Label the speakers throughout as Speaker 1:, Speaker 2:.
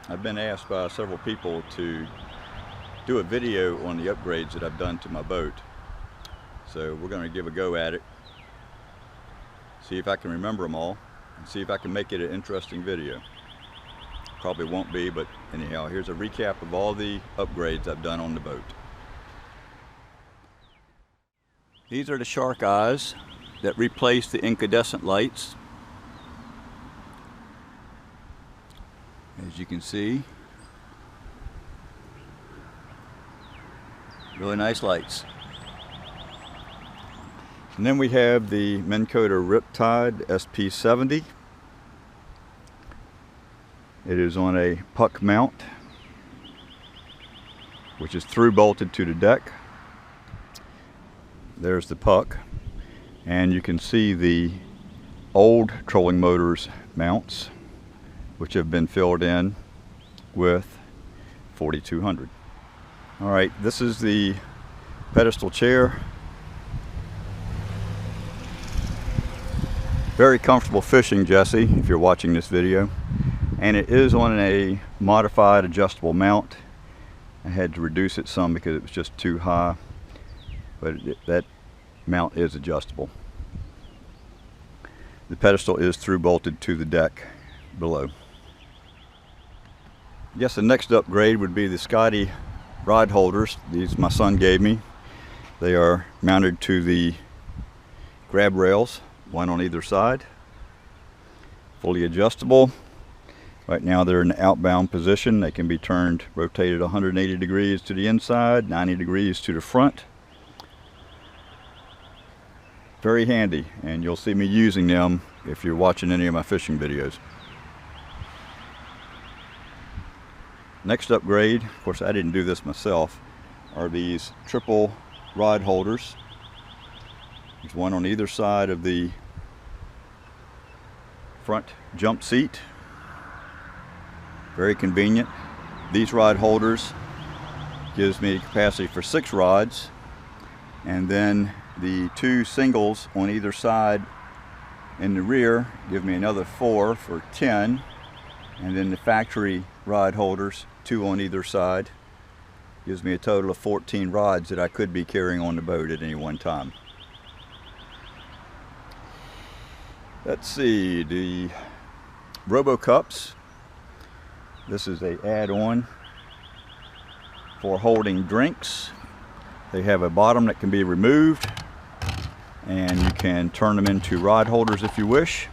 Speaker 1: I've been asked by several people to do a video on the upgrades that I've done to my boat. So we're going to give a go at it, see if I can remember them all, and see if I can make it an interesting video. Probably won't be, but anyhow, here's a recap of all the upgrades I've done on the boat. These are the shark eyes that replace the incandescent lights. As you can see, really nice lights. And then we have the Minn Kota Riptide SP70. It is on a puck mount, which is through bolted to the deck. There's the puck, and you can see the old trolling motors mounts, which have been filled in with 4200. All right, this is the pedestal chair. Very comfortable fishing, Jesse, if you're watching this video. And it is on a modified adjustable mount. I had to reduce it some because it was just too high, but that mount is adjustable. The pedestal is through bolted to the deck below. I guess the next upgrade would be the Scotty rod holders. These my son gave me. They are mounted to the grab rails, one on either side, fully adjustable. Right now they're in the outbound position. They can be turned, rotated 180 degrees to the inside, 90 degrees to the front. Very handy, and you'll see me using them if you're watching any of my fishing videos. Next upgrade, of course I didn't do this myself, are these triple rod holders. There's one on either side of the front jump seat. Very convenient. These rod holders gives me capacity for 6 rods, and then the 2 singles on either side in the rear give me another 4 for 10, and then the factory rod holders, 2 on either side, gives me a total of 14 rods that I could be carrying on the boat at any one time. Let's see, the Robo Cups. This is an add-on for holding drinks. They have a bottom that can be removed, and you can turn them into rod holders if you wish.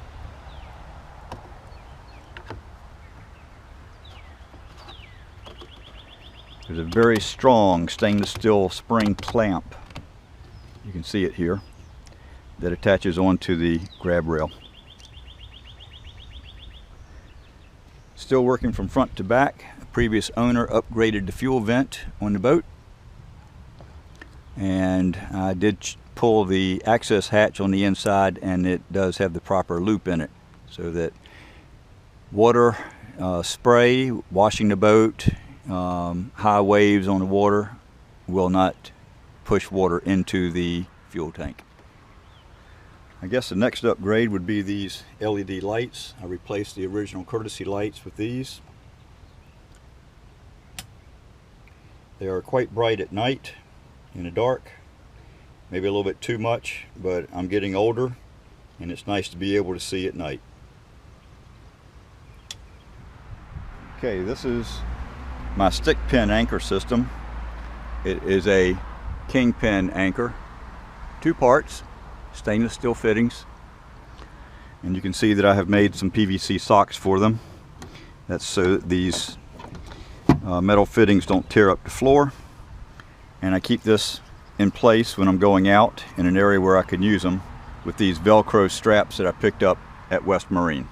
Speaker 1: There's a very strong stainless steel spring clamp, you can see it here, that attaches onto the grab rail. Still working from front to back. A previous owner upgraded the fuel vent on the boat, and I did pull the access hatch on the inside, and it does have the proper loop in it so that water spray washing the boat, high waves on the water will not push water into the fuel tank. I guess the next upgrade would be these LED lights. I replaced the original courtesy lights with these. They are quite bright at night in the dark, maybe a little bit too much, but I'm getting older and it's nice to be able to see at night. Okay, this is my stick pin anchor system. It is a kingpin anchor, 2 parts, stainless steel fittings, and you can see that I have made some PVC socks for them. That's so that these metal fittings don't tear up the floor, and I keep this in place when I'm going out in an area where I can use them with these Velcro straps that I picked up at West Marine.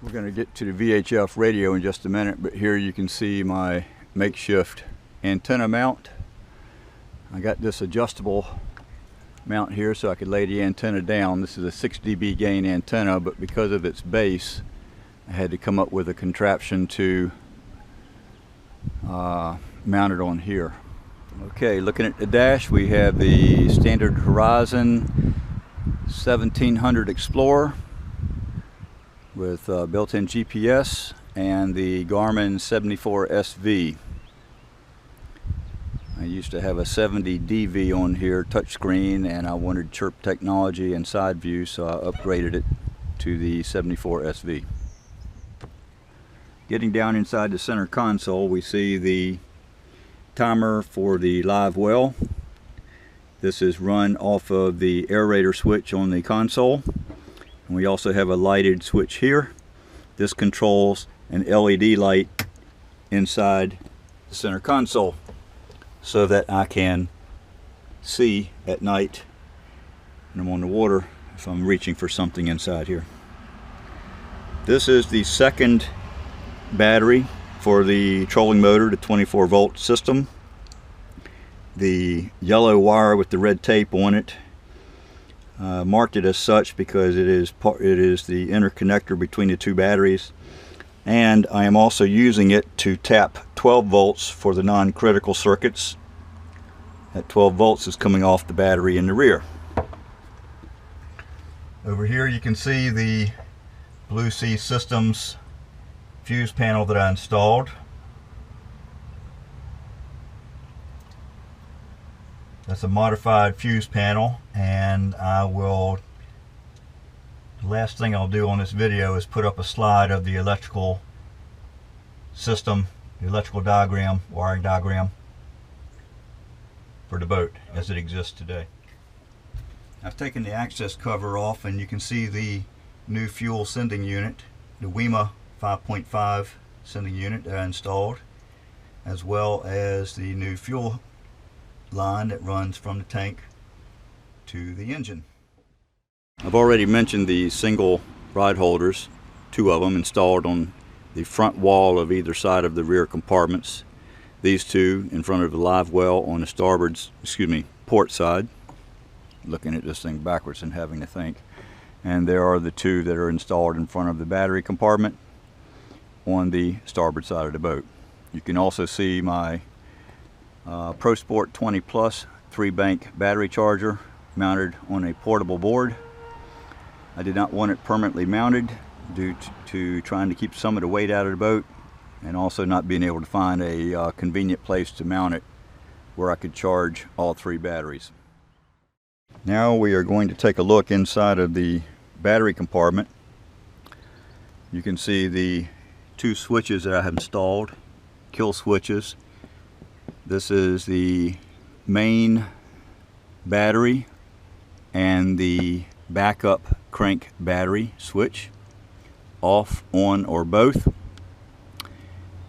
Speaker 1: We're going to get to the VHF radio in just a minute, but here you can see my makeshift antenna mount. I got this adjustable mount here so I could lay the antenna down. This is a 6 dB gain antenna, but because of its base I had to come up with a contraption to mount it on here. Okay, looking at the dash, we have the standard Horizon 1700 Explorer with built-in GPS and the Garmin 74SV. I used to have a 70DV on here, touchscreen, and I wanted chirp technology and side view, so I upgraded it to the 74SV. Getting down inside the center console, we see the timer for the live well. This is run off of the aerator switch on the console. And we also have a lighted switch here. This controls an LED light inside the center console so that I can see at night when I'm on the water if I'm reaching for something inside here. This is the second battery for the trolling motor, the 24-volt system. The yellow wire with the red tape on it, marked it as such because it is the interconnector between the two batteries, and I am also using it to tap 12 volts for the non-critical circuits. That 12 volts is coming off the battery in the rear. Over here you can see the Blue Sea Systems fuse panel that I installed. That's a modified fuse panel, and the last thing I'll do on this video is put up a slide of the electrical system, the electrical diagram, wiring diagram for the boat as it exists today. I've taken the access cover off, and you can see the new fuel sending unit, the WEMA 5.5 sending unit that I installed, as well as the new fuel line that runs from the tank to the engine. I've already mentioned the single rod holders, 2 of them installed on the front wall of either side of the rear compartments. These 2 in front of the live well on the port side. Looking at this thing backwards and having to think. And there are the 2 that are installed in front of the battery compartment on the starboard side of the boat. You can also see my Pro Sport 20 Plus 3-bank battery charger mounted on a portable board. I did not want it permanently mounted due to trying to keep some of the weight out of the boat, and also not being able to find a convenient place to mount it where I could charge all 3 batteries. Now we are going to take a look inside of the battery compartment. You can see the 2 switches that I have installed, kill switches. This is the main battery and the backup crank battery switch, off, on, or both.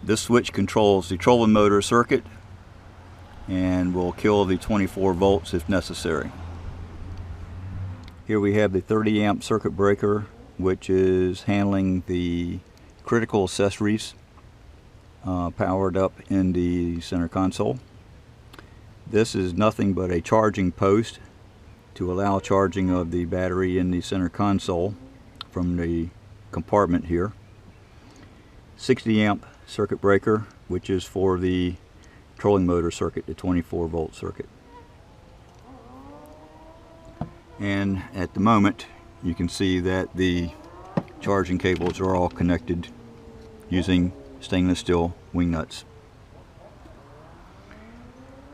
Speaker 1: This switch controls the trolling motor circuit and will kill the 24 volts if necessary. Here we have the 30 amp circuit breaker, which is handling the critical accessories powered up in the center console. This is nothing but a charging post to allow charging of the battery in the center console from the compartment here. 60 amp circuit breaker, which is for the trolling motor circuit, the 24 volt circuit. And at the moment you can see that the charging cables are all connected using stainless steel wing nuts.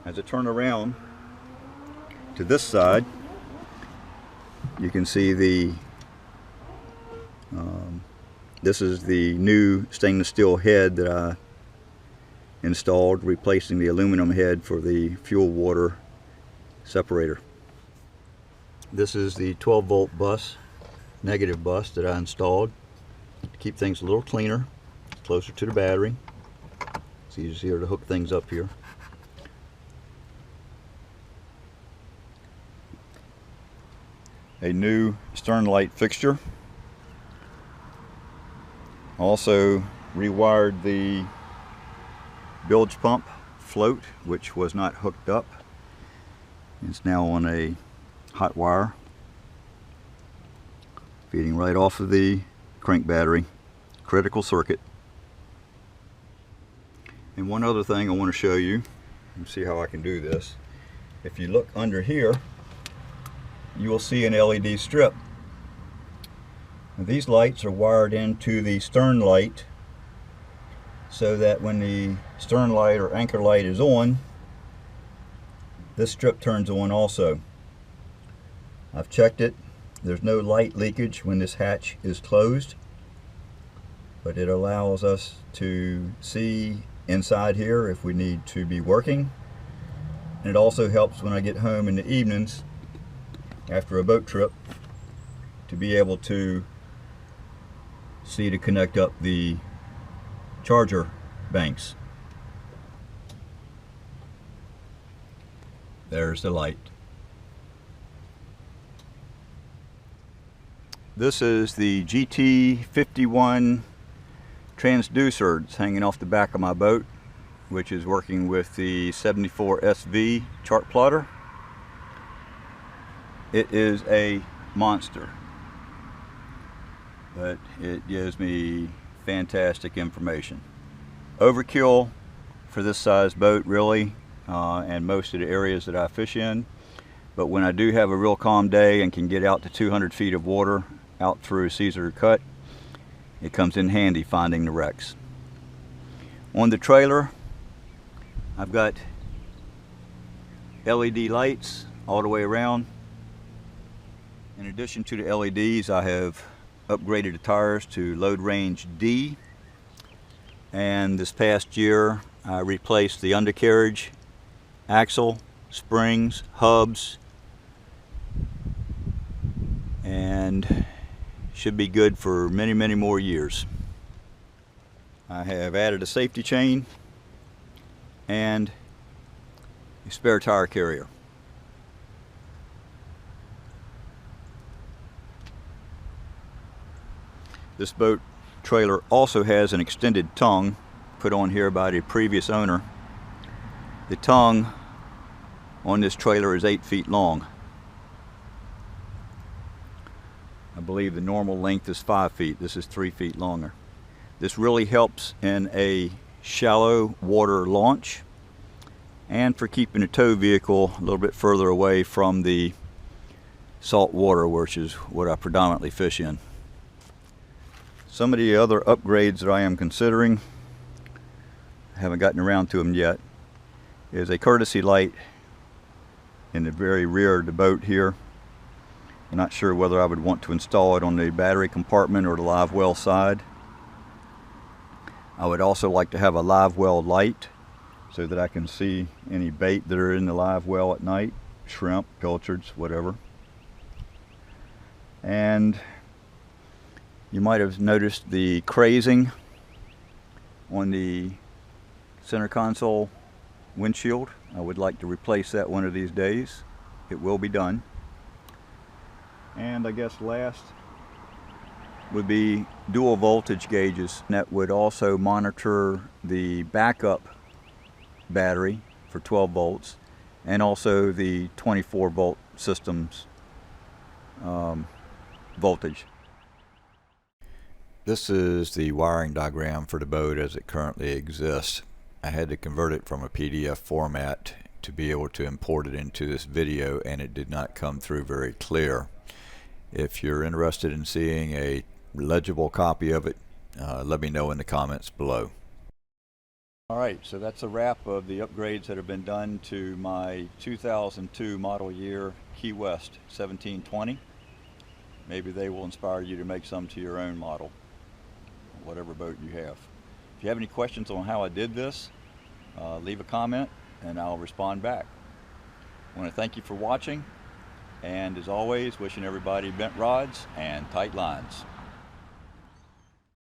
Speaker 1: As I turn around to this side, you can see this is the new stainless steel head that I installed, replacing the aluminum head for the fuel water separator. This is the 12 volt bus, negative bus, that I installed to keep things a little cleaner, closer to the battery. It's easier to hook things up here. A new stern light fixture. Also rewired the bilge pump float, which was not hooked up. It's now on a hot wire feeding right off of the crank battery critical circuit. And one other thing I want to show you, and see how I can do this. If you look under here, you will see an LED strip. These lights are wired into the stern light so that when the stern light or anchor light is on, this strip turns on also. I've checked it. There's no light leakage when this hatch is closed, but it allows us to see inside here if we need to be working. And it also helps when I get home in the evenings after a boat trip to be able to see to connect up the charger banks. There's the light. This is the GT51 transducer. It's hanging off the back of my boat, which is working with the 74 SV chart plotter. It is a monster, but it gives me fantastic information. Overkill for this size boat, really, and most of the areas that I fish in. But when I do have a real calm day and can get out to 200 feet of water out through Caesar Cut, it comes in handy finding the wrecks. On the trailer, I've got LED lights all the way around. In addition to the LEDs, I have upgraded the tires to load range D, and this past year I replaced the undercarriage, axle, springs, hubs, and should be good for many, many more years. I have added a safety chain and a spare tire carrier. This boat trailer also has an extended tongue put on here by the previous owner. The tongue on this trailer is 8 feet long. I believe the normal length is 5 feet. This is 3 feet longer. This really helps in a shallow water launch and for keeping a tow vehicle a little bit further away from the salt water, which is what I predominantly fish in. Some of the other upgrades that I am considering, I haven't gotten around to them yet, is a courtesy light in the very rear of the boat here. I'm not sure whether I would want to install it on the battery compartment or the live well side. I would also like to have a live well light so that I can see any bait that are in the live well at night, shrimp, pilchards, whatever. And you might have noticed the crazing on the center console windshield. I would like to replace that one of these days. It will be done. And I guess last would be dual voltage gauges that would also monitor the backup battery for 12 volts and also the 24 volt system's voltage. This is the wiring diagram for the boat as it currently exists. I had to convert it from a PDF format to be able to import it into this video, and it did not come through very clear. If you're interested in seeing a legible copy of it, let me know in the comments below. Alright, so that's a wrap of the upgrades that have been done to my 2002 model year Key West 1720. Maybe they will inspire you to make some to your own model, whatever boat you have. If you have any questions on how I did this, leave a comment and I'll respond back. I want to thank you for watching, and as always, wishing everybody bent rods and tight lines.